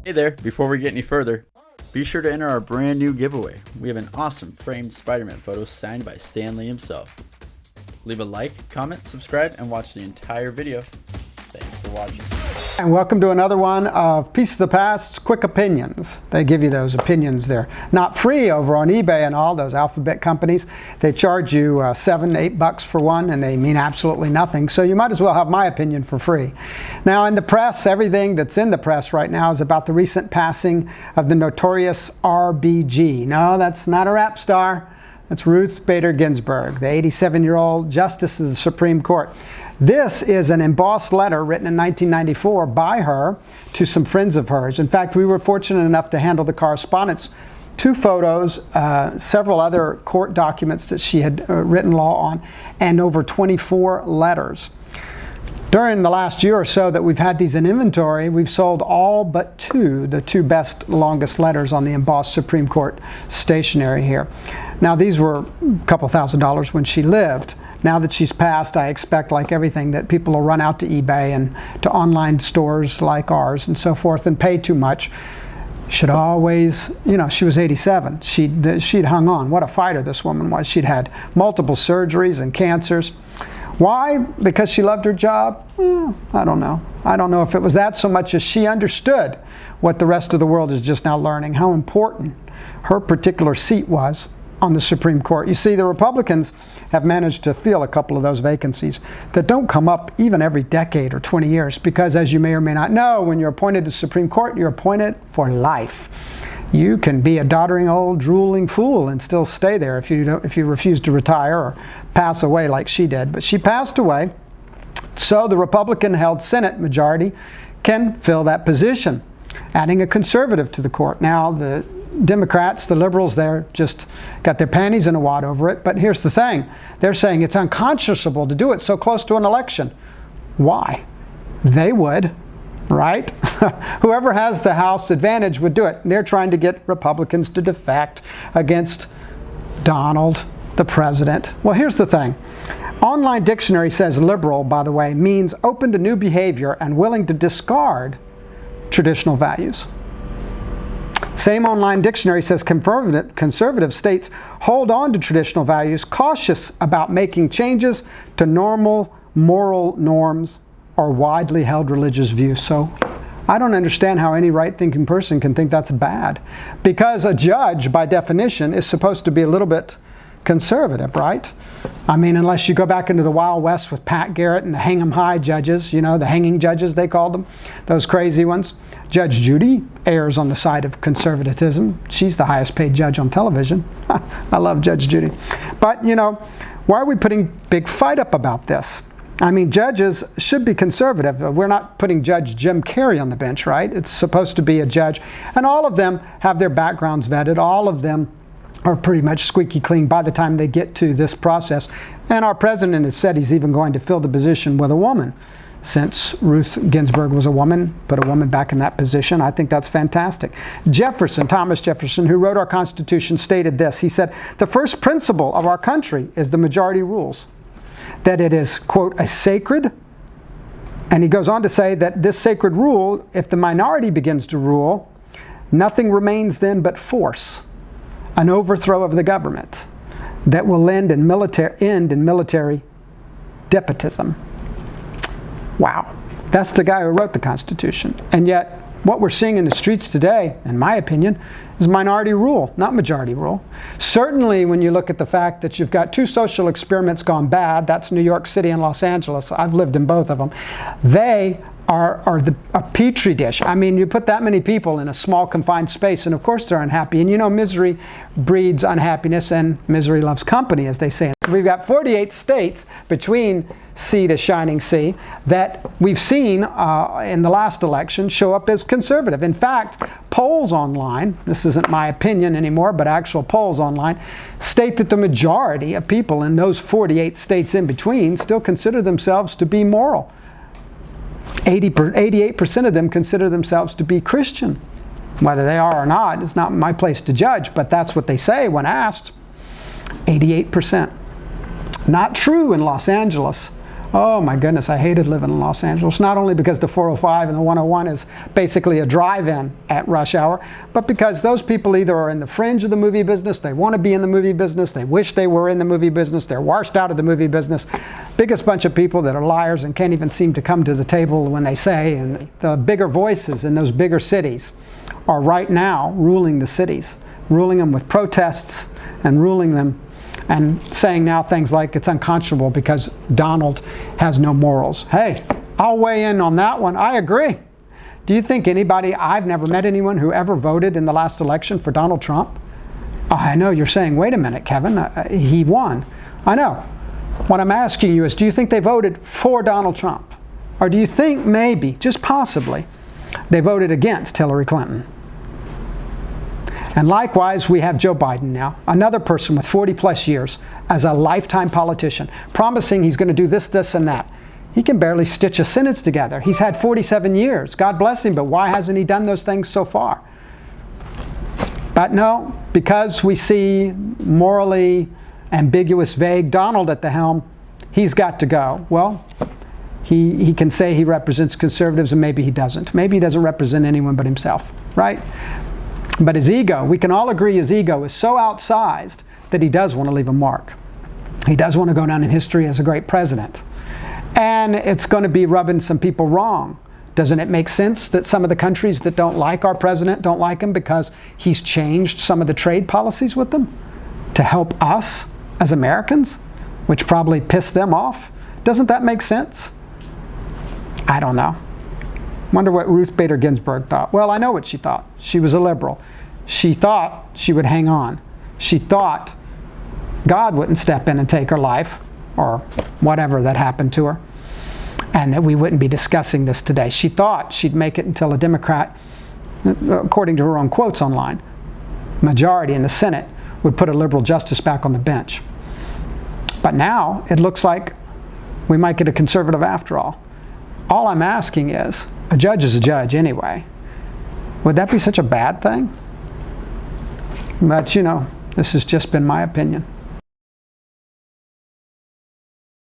Hey there, before we get any further, be sure to enter our brand new giveaway. We have an awesome framed Spider-Man photo signed by Stan Lee himself. Leave a like, comment, subscribe, and watch the entire video. Thanks for watching. And welcome to another one of Piece of the Past's Quick Opinions. They give you those opinions. They're not free over on eBay and all those alphabet companies. They charge you $7, $8 for one, and they mean absolutely nothing. So you might as well have my opinion for free. Now in the press, everything that's in the press right now is about the recent passing of the notorious RBG. No, that's not a rap star. That's Ruth Bader Ginsburg, the 87-year-old Justice of the Supreme Court. This is an embossed letter written in 1994 by her to some friends of hers. In fact, we were fortunate enough to handle the correspondence. 2 photos, several other court documents that she had written law on, and over 24 letters. During the last year or so that we've had these in inventory, we've sold all but 2, the 2 best, longest letters on the embossed Supreme Court stationery here. Now, these were a couple $1,000s when she lived. Now that she's passed, I expect, like everything, that people will run out to eBay and to online stores like ours and so forth and pay too much. Should always, you know, she was 87. She'd hung on. What a fighter this woman was. She'd had multiple surgeries and cancers. Why? Because she loved her job? I don't know. I don't know if it was that so much as she understood what the rest of the world is just now learning, how important her particular seat was on the Supreme Court. You see, the Republicans have managed to fill a couple of those vacancies that don't come up even every decade or 20 years because, as you may or may not know, when you're appointed to the Supreme Court, you're appointed for life. You can be a doddering old drooling fool and still stay there if you refuse to retire or pass away like she did. But she passed away, so the Republican-held Senate majority can fill that position, adding a conservative to the court. Now, the Democrats, the liberals there, just got their panties in a wad over it. But here's the thing. They're saying it's unconscionable to do it so close to an election. Why? They would, right? Whoever has the House advantage would do it. They're trying to get Republicans to defect against Donald, the president. Well, here's the thing. Online dictionary says liberal, by the way, means open to new behavior and willing to discard traditional values. Same online dictionary says conservative states hold on to traditional values, cautious about making changes to normal moral norms or widely held religious views. So I don't understand how any right-thinking person can think that's bad. Because a judge, by definition, is supposed to be a little bit conservative, right? I mean, unless you go back into the Wild West with Pat Garrett and the hang 'em high judges, you know, the hanging judges they called them, those crazy ones. Judge Judy errs on the side of conservatism. She's the highest paid judge on television. I love Judge Judy. But, you know, why are we putting big fight up about this? I mean, judges should be conservative. We're not putting Judge Jim Carrey on the bench, right? It's supposed to be a judge. And all of them have their backgrounds vetted. All of them are pretty much squeaky clean by the time they get to this process. And our president has said he's even going to fill the position with a woman. Since Ruth Ginsburg was a woman, put a woman back in that position. I think that's fantastic. Jefferson, Thomas Jefferson, who wrote our Constitution, stated this. He said, the first principle of our country is the majority rules. That it is, quote, a sacred, and he goes on to say that this sacred rule, if the minority begins to rule, nothing remains then but force, an overthrow of the government that will end in military despotism. Wow, that's the guy who wrote the Constitution. And yet, what we're seeing in the streets today, in my opinion, is minority rule, not majority rule. Certainly when you look at the fact that you've got 2 social experiments gone bad, that's New York City and Los Angeles. I've lived in both of them. They are a petri dish. I mean, you put that many people in a small confined space and of course they're unhappy. And you know, misery breeds unhappiness and misery loves company, as they say. We've got 48 states between sea to shining sea that we've seen in the last election show up as conservative. In fact, polls online, this isn't my opinion anymore, but actual polls online, state that the majority of people in those 48 states in between still consider themselves to be moral. 88% of them consider themselves to be Christian. Whether they are or not, it's not my place to judge, but that's what they say when asked. 88%. Not true in Los Angeles. Oh my goodness, I hated living in Los Angeles. Not only because the 405 and the 101 is basically a drive-in at rush hour, but because those people either are in the fringe of the movie business, they want to be in the movie business, they wish they were in the movie business, they're washed out of the movie business. Biggest bunch of people that are liars and can't even seem to come to the table when they say, and the bigger voices in those bigger cities are right now ruling the cities, ruling them with protests and ruling them and saying now things like it's unconscionable because Donald has no morals. Hey, I'll weigh in on that one. I agree. Do you think I've never met anyone who ever voted in the last election for Donald Trump? Oh, I know you're saying, wait a minute, Kevin, he won. I know. What I'm asking you is, do you think they voted for Donald Trump? Or do you think maybe, just possibly, they voted against Hillary Clinton? And likewise, we have Joe Biden now, another person with 40 plus years as a lifetime politician, promising he's going to do this, this, and that. He can barely stitch a sentence together. He's had 47 years. God bless him, but why hasn't he done those things so far? But no, because we see morally ambiguous, vague Donald at the helm, he's got to go. Well, he can say he represents conservatives, and maybe he doesn't. Maybe he doesn't represent anyone but himself, right? But his ego, we can all agree his ego is so outsized that he does want to leave a mark. He does want to go down in history as a great president. And it's going to be rubbing some people wrong. Doesn't it make sense that some of the countries that don't like our president don't like him because he's changed some of the trade policies with them to help us as Americans, which probably pissed them off? Doesn't that make sense? I don't know. Wonder what Ruth Bader Ginsburg thought. Well, I know what she thought. She was a liberal. She thought she would hang on. She thought God wouldn't step in and take her life, or whatever that happened to her, and that we wouldn't be discussing this today. She thought she'd make it until a Democrat, according to her own quotes online, majority in the Senate would put a liberal justice back on the bench. But now it looks like we might get a conservative after all. All I'm asking is, a judge is a judge anyway. Would that be such a bad thing? But you know, this has just been my opinion.